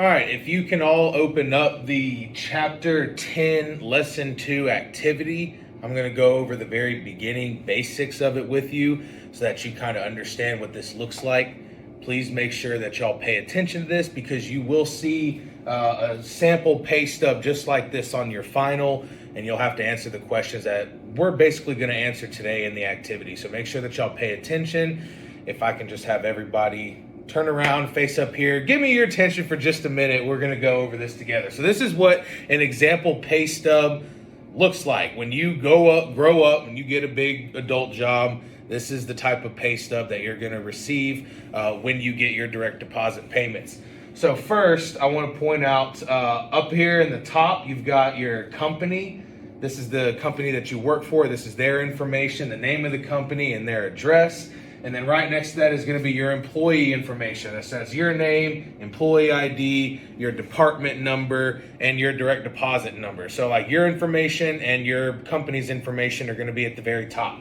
All right, if you can all open up the chapter 10, lesson 2 activity, I'm going to go over the very beginning basics of it with you so that you kind of understand what this looks like. Please make sure that y'all pay attention to this because you will see a sample pay stub just like this on your final, and you'll have to answer the questions that we're basically going to answer today in the activity. So make sure that y'all pay attention. If I can just have everybody turn around, face up here. Give me your attention for just a minute. We're going to go over this together. So this is what an example pay stub looks like. When you grow up, and you get a big adult job, this is the type of pay stub that you're going to receive when you get your direct deposit payments. So first, I want to point out up here in the top, you've got your company. This is the company that you work for. This is their information, the name of the company and their address. And then right next to that is going to be your employee information. That says your name, employee ID, your department number, and your direct deposit number. So like your information and your company's information are going to be at the very top.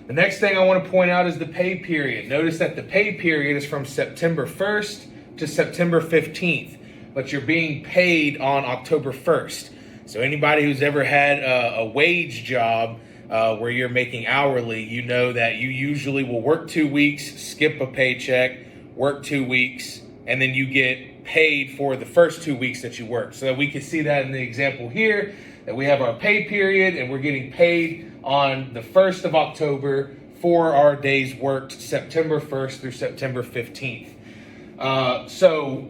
The next thing I want to point out is the pay period. Notice that the pay period is from September 1st to September 15th, but you're being paid on October 1st. So anybody who's ever had a wage job where you're making hourly, you know that you usually will work 2 weeks, skip a paycheck, work 2 weeks, and then you get paid for the first 2 weeks that you work. So we can see that in the example here, that we have our pay period and we're getting paid on the 1st of October for our days worked September 1st through September 15th. So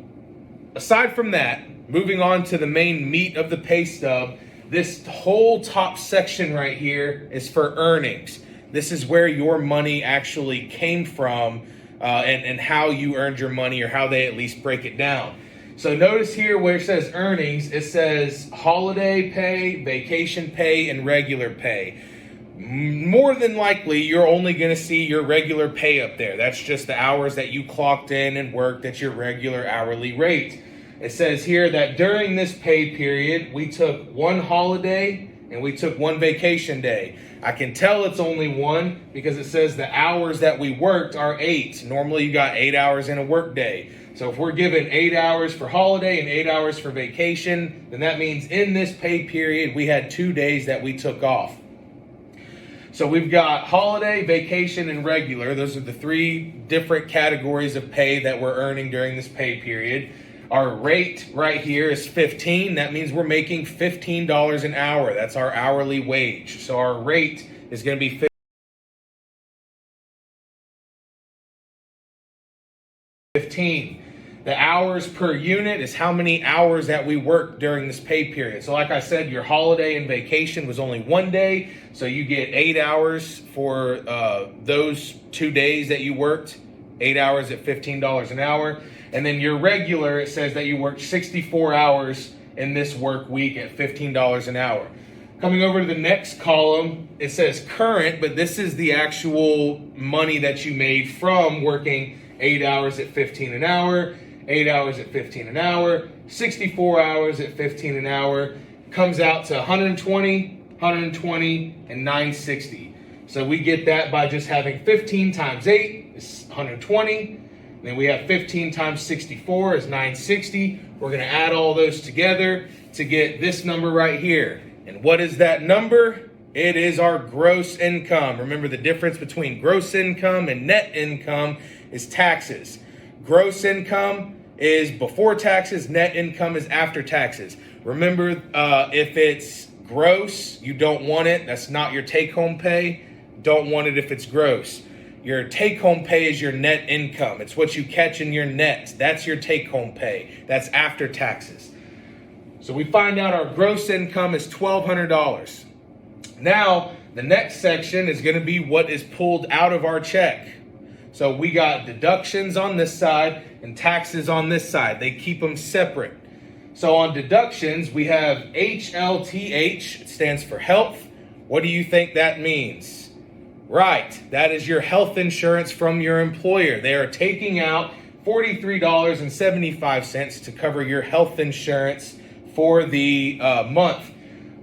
aside from that, moving on to the main meat of the pay stub, this whole top section right here is for earnings. This is where your money actually came from and how you earned your money, or how they at least break it down. So notice here where it says earnings, it says holiday pay, vacation pay, and regular pay. More than likely, you're only going to see your regular pay up there. That's just the hours that you clocked in and worked at your regular hourly rate. It says here that during this pay period, we took one holiday and we took one vacation day. I can tell it's only one because it says the hours that we worked are 8. Normally you got 8 hours in a work day. So if we're given 8 hours for holiday and 8 hours for vacation, then that means in this pay period, we had 2 days that we took off. So we've got holiday, vacation, and regular. Those are the 3 different categories of pay that we're earning during this pay period. Our rate right here is 15. That means we're making $15 an hour. That's our hourly wage. So our rate is going to be 15. The hours per unit is how many hours that we worked during this pay period. So like I said, your holiday and vacation was only 1 day. So you get 8 hours for those 2 days that you worked. 8 hours at $15 an hour. And then your regular, it says that you worked 64 hours in this work week at $15 an hour. Coming over to the next column, it says current, but this is the actual money that you made from working 8 hours at $15 an hour, 8 hours at $15 an hour, 64 hours at $15 an hour. Comes out to 120, 120, and 960. So we get that by just having 15 times 8 is 120. Then we have 15 times 64 is 960. We're going to add all those together to get this number right here. And what is that number? It is our gross income. Remember, the difference between gross income and net income is taxes. Gross income is before taxes. Net income is after taxes. Remember, if it's gross, you don't want it. That's not your take-home pay. Don't want it if it's gross. Your take-home pay is your net income. It's what you catch in your net. That's your take-home pay. That's after taxes. So we find out our gross income is $1,200. Now, the next section is going to be what is pulled out of our check. So we got deductions on this side and taxes on this side. They keep them separate. So on deductions, we have HLTH. It stands for health. What do you think that means? Right, that is your health insurance from your employer. They are taking out $43.75 to cover your health insurance for the month.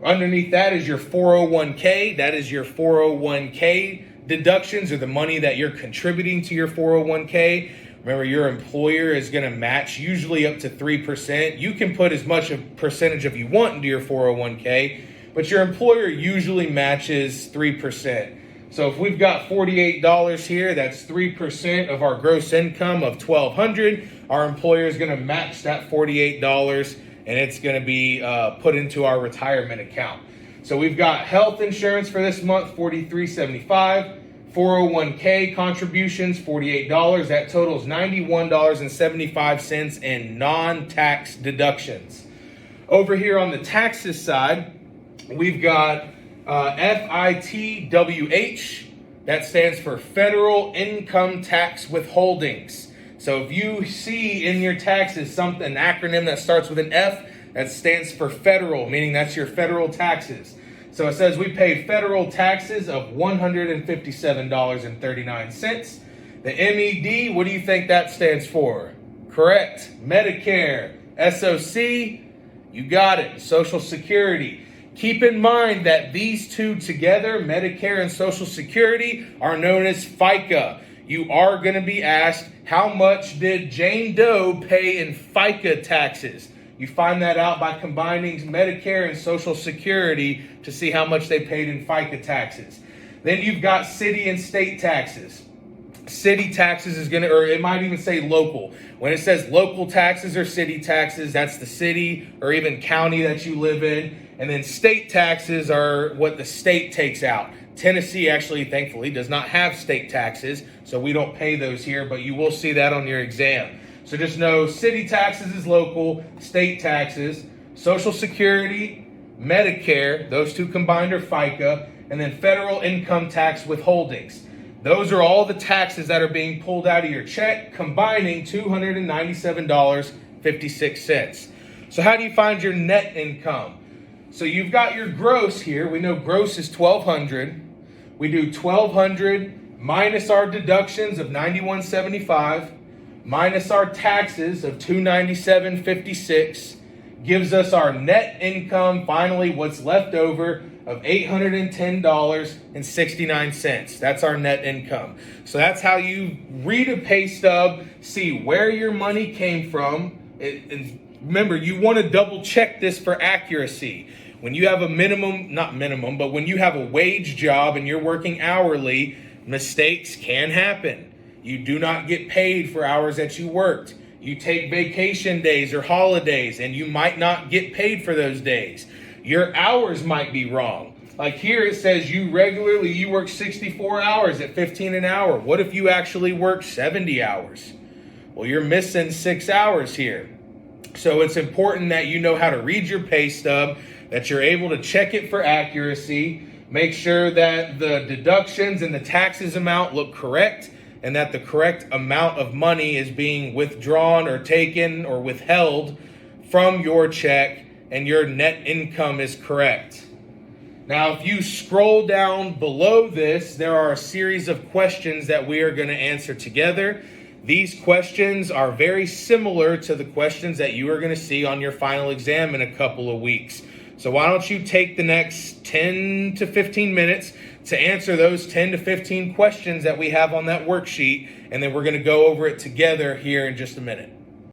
Underneath that is your 401k. That is your 401k deductions, or the money that you're contributing to your 401k. Remember, your employer is going to match usually up to 3%. You can put as much a percentage if you want into your 401k, but your employer usually matches 3%. So if we've got $48 here, that's 3% of our gross income of $1,200. Our employer is going to match that $48, and it's going to be put into our retirement account. So we've got health insurance for this month, $43.75. 401k contributions, $48. That totals $91.75 in non-tax deductions. Over here on the taxes side, we've got FITWH. That stands for Federal Income Tax Withholdings. So if you see in your taxes an acronym that starts with an F, that stands for federal, meaning that's your federal taxes. So it says we pay federal taxes of $157.39. The MED, what do you think that stands for? Correct. Medicare. SOC, you got it. Social Security. Keep in mind that these two together, Medicare and Social Security, are known as FICA. You are going to be asked, how much did Jane Doe pay in FICA taxes? You find that out by combining Medicare and Social Security to see how much they paid in FICA taxes. Then you've got city and state taxes. City taxes is going to, or it might even say local. When it says local taxes or city taxes, that's the city or even county that you live in. And then state taxes are what the state takes out. Tennessee actually, thankfully, does not have state taxes, so we don't pay those here, but you will see that on your exam. So just know city taxes is local, state taxes, Social Security, Medicare, those two combined are FICA, and then federal income tax withholdings. Those are all the taxes that are being pulled out of your check, combining $297.56. So how do you find your net income? So you've got your gross here. We know gross is $1,200. We do $1,200 minus our deductions of $91.75. Minus our taxes of $297.56 gives us our net income, finally what's left over, of $810.69. That's our net income. So that's how you read a pay stub, see where your money came from. And remember, you want to double check this for accuracy. When you have a but when you have a wage job and you're working hourly, mistakes can happen. You do not get paid for hours that you worked. You take vacation days or holidays, and you might not get paid for those days. Your hours might be wrong. Like here it says you work 64 hours at $15 an hour. What if you actually work 70 hours? Well, you're missing 6 hours here. So it's important that you know how to read your pay stub, that you're able to check it for accuracy, make sure that the deductions and the taxes amount look correct, and that the correct amount of money is being withdrawn or taken or withheld from your check, and your net income is correct. Now, if you scroll down below this, there are a series of questions that we are going to answer together. These questions are very similar to the questions that you are going to see on your final exam in a couple of weeks. So why don't you take the next 10 to 15 minutes to answer those 10 to 15 questions that we have on that worksheet, and then we're going to go over it together here in just a minute.